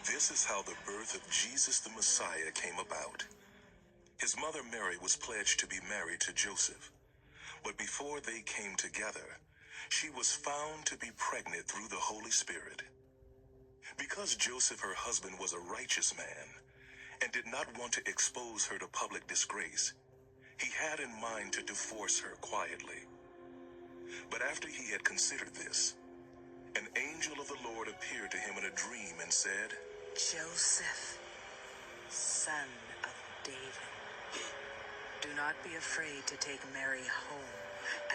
This is how the birth of Jesus the Messiah came about. His mother Mary was pledged to be married to Joseph, but before they came together, she was found to be pregnant through the Holy Spirit. Because Joseph, her husband, was a righteous man and did not want to expose her to public disgrace, he had in mind to divorce her quietly. But after he had considered this, an angel of the Lord appeared to him in a dream and said, Joseph, son of David, do not be afraid to take Mary home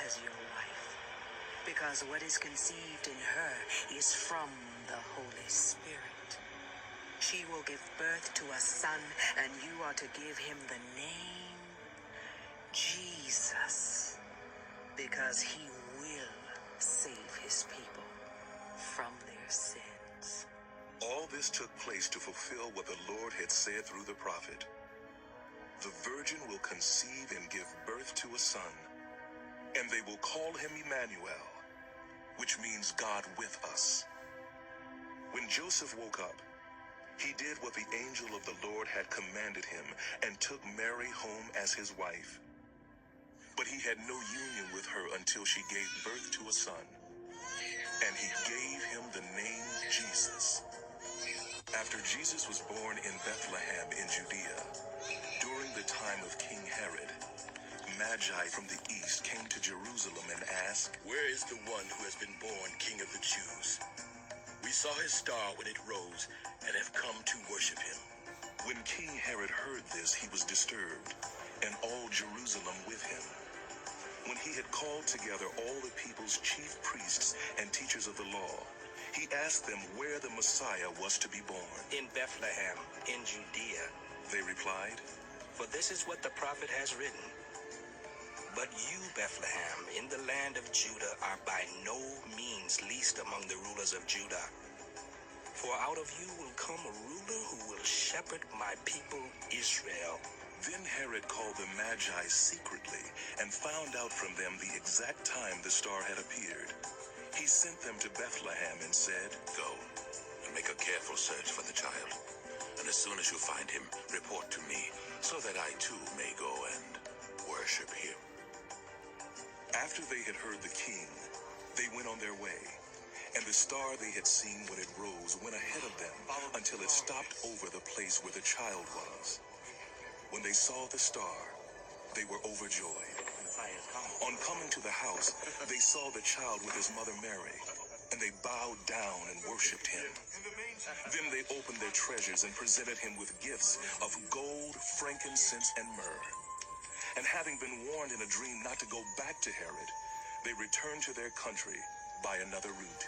as your wife, because what is conceived in her is from the Holy Spirit. She will give birth to a son, and you are to give him the name Jesus, because he will save his people from their sins. All this took place to fulfill what the Lord had said through the prophet. The virgin will conceive and give birth to a son, and they will call him Emmanuel, which means God with us. When Joseph woke up, he did what the angel of the Lord had commanded him and took Mary home as his wife. But he had no union with her until she gave birth to a son, and he gave him the name Jesus. After Jesus was born in Bethlehem in Judea, during the time of King Herod, Magi from the east came to Jerusalem and asked, "Where is the one who has been born King of the Jews? We saw his star when it rose and have come to worship him." When King Herod heard this, he was disturbed, and all Jerusalem with him. When he had called together all the people's chief priests and teachers of the law, he asked them where the Messiah was to be born. "In Bethlehem, in Judea," they replied, "for this is what the prophet has written. But you, Bethlehem, in the land of Judah, are by no means least among the rulers of Judah. For out of you will come a ruler who will shepherd my people Israel." Then Herod called the Magi secretly and found out from them the exact time the star had appeared. He sent them to Bethlehem and said, "Go and make a careful search for the child. And as soon as you find him, report to me, so that I too may go and worship him." After they had heard the king, they went on their way, and the star they had seen when it rose went ahead of them until it stopped over the place where the child was. When they saw the star, they were overjoyed. On coming to the house, they saw the child with his mother Mary, and they bowed down and worshipped him. Then they opened their treasures and presented him with gifts of gold, frankincense, and myrrh. And having been warned in a dream not to go back to Herod, they returned to their country by another route.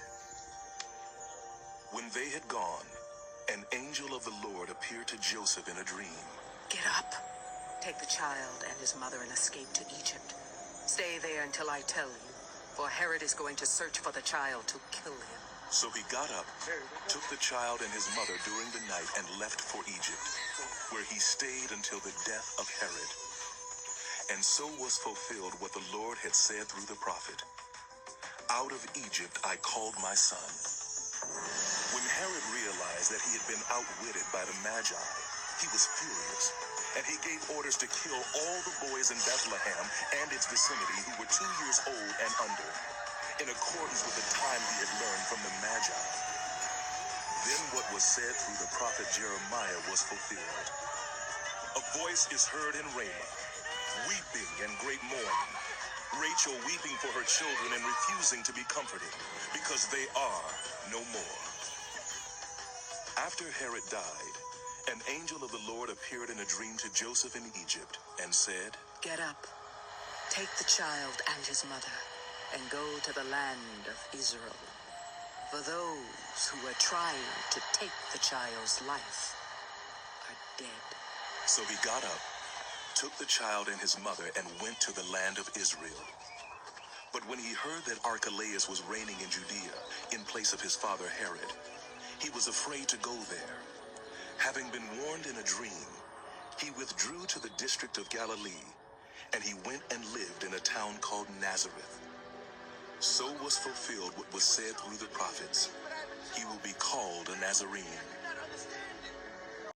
When they had gone, an angel of the Lord appeared to Joseph in a dream. Get up, take the child and his mother and escape to Egypt. Stay there until I tell you, for Herod is going to search for the child to kill him. So he got up, took the child and his mother during the night and left for Egypt, where he stayed until the death of Herod. And so was fulfilled what the Lord had said through the prophet, "Out of Egypt I called my son." When Herod realized that he had been outwitted by the Magi, he was furious, and he gave orders to kill all the boys in Bethlehem and its vicinity who were 2 years old and under, in accordance with the time he had learned from the Magi. Then what was said through the prophet Jeremiah was fulfilled. "A voice is heard in Ramah, weeping and great mourning, Rachel weeping for her children and refusing to be comforted, because they are no more." After Herod died, an angel of the Lord appeared in a dream to Joseph in Egypt and said, Get up, take the child and his mother, and go to the land of Israel. For those who are trying to take the child's life are dead. So he got up, took the child and his mother, and went to the land of Israel. But when he heard that Archelaus was reigning in Judea in place of his father Herod, he was afraid to go there. Having been warned in a dream, he withdrew to the district of Galilee, and he went and lived in a town called Nazareth. So was fulfilled what was said through the prophets, "He will be called a Nazarene."